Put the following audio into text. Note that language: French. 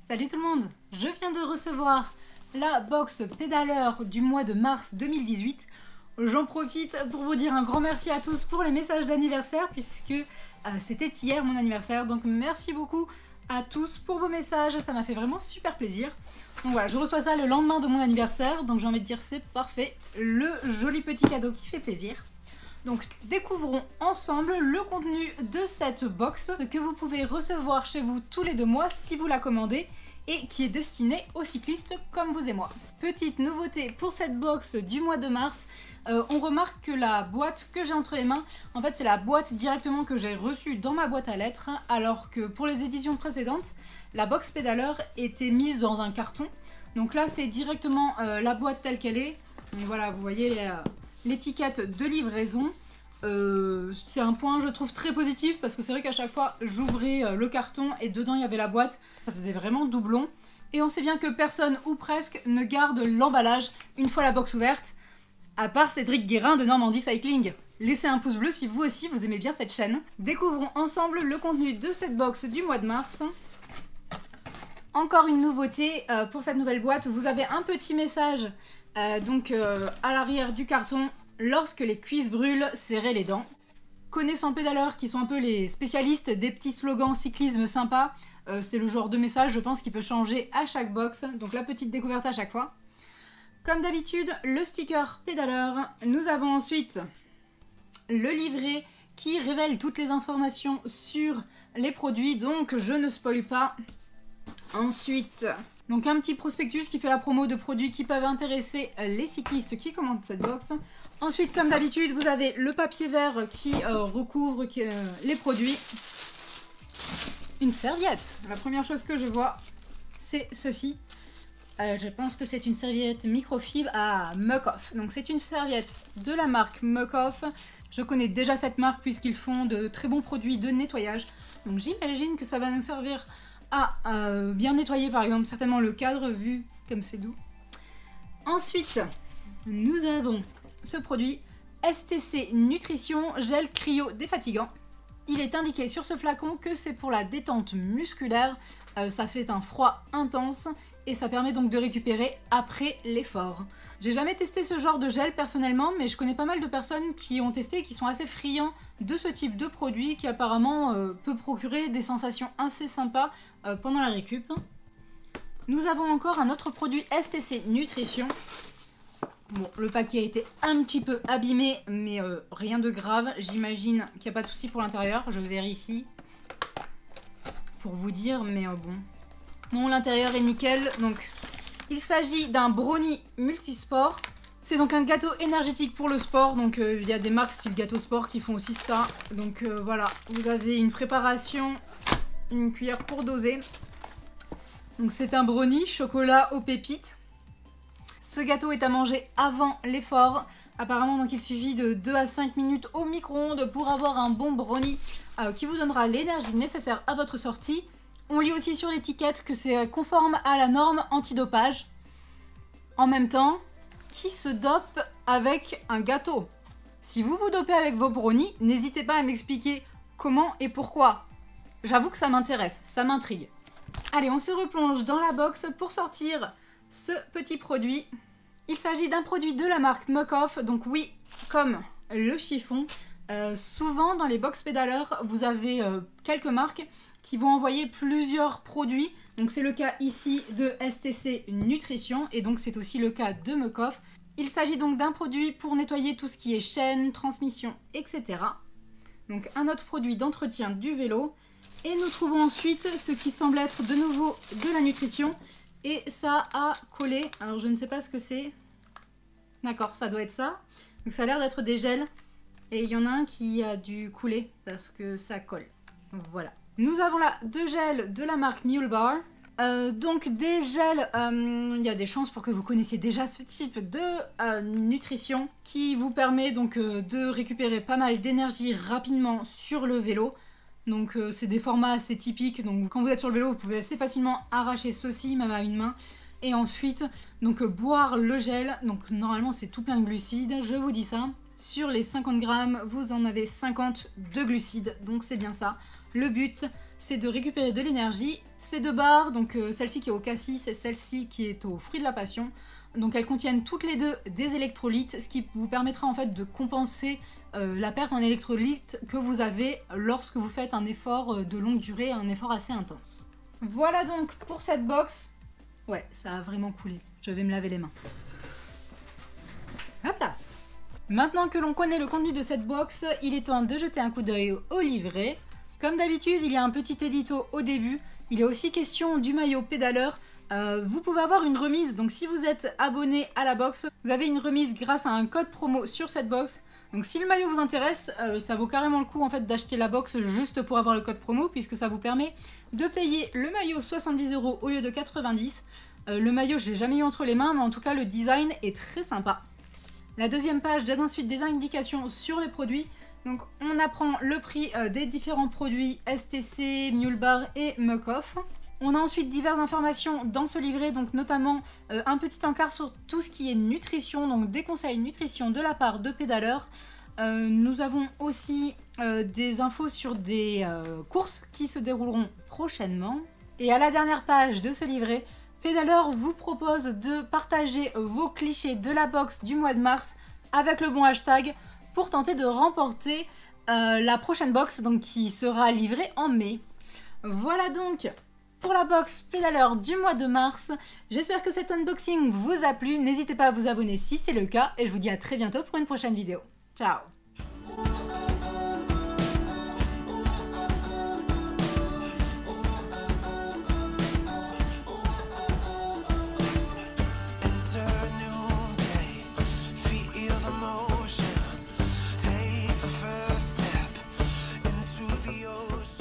Salut tout le monde, je viens de recevoir la box pédaleur du mois de mars 2018. J'en profite pour vous dire un grand merci à tous pour les messages d'anniversaire puisque c'était hier mon anniversaire. Donc merci beaucoup à tous pour vos messages, ça m'a fait vraiment super plaisir. Donc voilà, je reçois ça le lendemain de mon anniversaire, donc j'ai envie de dire c'est parfait, le joli petit cadeau qui fait plaisir. Donc découvrons ensemble le contenu de cette box que vous pouvez recevoir chez vous tous les 2 mois si vous la commandez et qui est destinée aux cyclistes comme vous et moi. Petite nouveauté pour cette box du mois de mars, on remarque que la boîte que j'ai entre les mains, en fait c'est la boîte directement que j'ai reçue dans ma boîte à lettres, alors que pour les éditions précédentes, la box pédaleur était mise dans un carton. Donc là c'est directement la boîte telle qu'elle est. Donc voilà, vous voyez l'étiquette de livraison. C'est un point je trouve très positif parce que c'est vrai qu'à chaque fois j'ouvrais le carton et dedans il y avait la boîte, ça faisait vraiment doublon. Et on sait bien que personne ou presque ne garde l'emballage une fois la box ouverte, à part Cédric Guérin de Normandie Cycling. Laissez un pouce bleu si vous aussi vous aimez bien cette chaîne. Découvrons ensemble le contenu de cette box du mois de mars. Encore une nouveauté pour cette nouvelle boîte, vous avez un petit message à l'arrière du carton. Lorsque les cuisses brûlent, serrez les dents. Connaissant pédaleurs qui sont un peu les spécialistes des petits slogans cyclisme sympa, c'est le genre de message je pense qui peut changer à chaque box, donc la petite découverte à chaque fois. Comme d'habitude, le sticker pédaleur. Nous avons ensuite le livret qui révèle toutes les informations sur les produits, donc je ne spoil pas. Ensuite, donc un petit prospectus qui fait la promo de produits qui peuvent intéresser les cyclistes qui commandent cette box. Ensuite, comme d'habitude, vous avez le papier vert qui recouvre les produits. Une serviette. La première chose que je vois, c'est ceci. Je pense que c'est une serviette microfibre à Muc-Off. Donc c'est une serviette de la marque Muc-Off. Je connais déjà cette marque puisqu'ils font de très bons produits de nettoyage. Donc j'imagine que ça va nous servir à bien nettoyer par exemple certainement le cadre vu comme c'est doux. Ensuite, nous avons ce produit STC Nutrition Gel Cryo Défatigant. Il est indiqué sur ce flacon que c'est pour la détente musculaire. Ça fait un froid intense et ça permet donc de récupérer après l'effort. J'ai jamais testé ce genre de gel personnellement, mais je connais pas mal de personnes qui ont testé et qui sont assez friands de ce type de produit qui apparemment peut procurer des sensations assez sympas pendant la récup. Nous avons encore un autre produit STC Nutrition. Bon, le paquet a été un petit peu abîmé, mais rien de grave. J'imagine qu'il n'y a pas de souci pour l'intérieur. Je vérifie pour vous dire, mais bon. Non, l'intérieur est nickel. Donc, il s'agit d'un brownie multisport. C'est donc un gâteau énergétique pour le sport. Donc, il y a des marques style gâteau sport qui font aussi ça. Donc, voilà. Vous avez une préparation, une cuillère pour doser. Donc, c'est un brownie chocolat aux pépites. Ce gâteau est à manger avant l'effort. Apparemment, donc, il suffit de 2 à 5 minutes au micro-ondes pour avoir un bon brownie qui vous donnera l'énergie nécessaire à votre sortie. On lit aussi sur l'étiquette que c'est conforme à la norme antidopage. En même temps, qui se dope avec un gâteau? Si vous vous dopez avec vos brownies, n'hésitez pas à m'expliquer comment et pourquoi. J'avoue que ça m'intéresse, ça m'intrigue. Allez, on se replonge dans la box pour sortir ce petit produit. Il s'agit d'un produit de la marque Muc-Off, donc oui, comme le chiffon. Souvent dans les box pédaleurs, vous avez quelques marques qui vont envoyer plusieurs produits. Donc c'est le cas ici de STC Nutrition et donc c'est aussi le cas de Muc-Off. Il s'agit donc d'un produit pour nettoyer tout ce qui est chaîne, transmission, etc. Donc un autre produit d'entretien du vélo. Et nous trouvons ensuite ce qui semble être de nouveau de la nutrition. Et ça a collé, alors je ne sais pas ce que c'est. D'accord, ça doit être ça. Donc ça a l'air d'être des gels. Et il y en a un qui a dû couler parce que ça colle. Voilà. Nous avons là 2 gels de la marque Mule Bar. Donc des gels, il y a des chances pour que vous connaissiez déjà ce type de nutrition qui vous permet donc de récupérer pas mal d'énergie rapidement sur le vélo. Donc c'est des formats assez typiques, donc quand vous êtes sur le vélo, vous pouvez assez facilement arracher ceci, même à une main. Et ensuite, donc boire le gel, donc normalement c'est tout plein de glucides, je vous dis ça. Sur les 50 grammes, vous en avez 50 de glucides, donc c'est bien ça. Le but, c'est de récupérer de l'énergie. Ces deux barres, donc celle-ci qui est au cassis et celle-ci qui est au fruit de la passion, donc elles contiennent toutes les deux des électrolytes, ce qui vous permettra en fait de compenser la perte en électrolytes que vous avez lorsque vous faites un effort de longue durée, un effort assez intense. Voilà donc pour cette box. Ouais, ça a vraiment coulé. Je vais me laver les mains. Hop là. Maintenant que l'on connaît le contenu de cette box, il est temps de jeter un coup d'œil au livret. Comme d'habitude, il y a un petit édito au début. Il est aussi question du maillot pédaleur. Vous pouvez avoir une remise, donc si vous êtes abonné à la box, vous avez une remise grâce à un code promo sur cette box. Donc si le maillot vous intéresse, ça vaut carrément le coup en fait d'acheter la box juste pour avoir le code promo, puisque ça vous permet de payer le maillot 70 € au lieu de 90. Le maillot, je l'ai jamais eu entre les mains, mais en tout cas le design est très sympa. La deuxième page donne ensuite des indications sur les produits. Donc on apprend le prix des différents produits STC, Mule Bar et Muck Off. On a ensuite diverses informations dans ce livret, donc notamment un petit encart sur tout ce qui est nutrition, donc des conseils nutrition de la part de pédaleurs. Nous avons aussi des infos sur des courses qui se dérouleront prochainement. Et à la dernière page de ce livret, Pédaleur vous propose de partager vos clichés de la box du mois de mars avec le bon hashtag pour tenter de remporter la prochaine box, donc qui sera livrée en mai. Voilà donc pour la box Pédaleur du mois de mars. J'espère que cet unboxing vous a plu. N'hésitez pas à vous abonner si c'est le cas et je vous dis à très bientôt pour une prochaine vidéo. Ciao! Motion, take the first step into the ocean.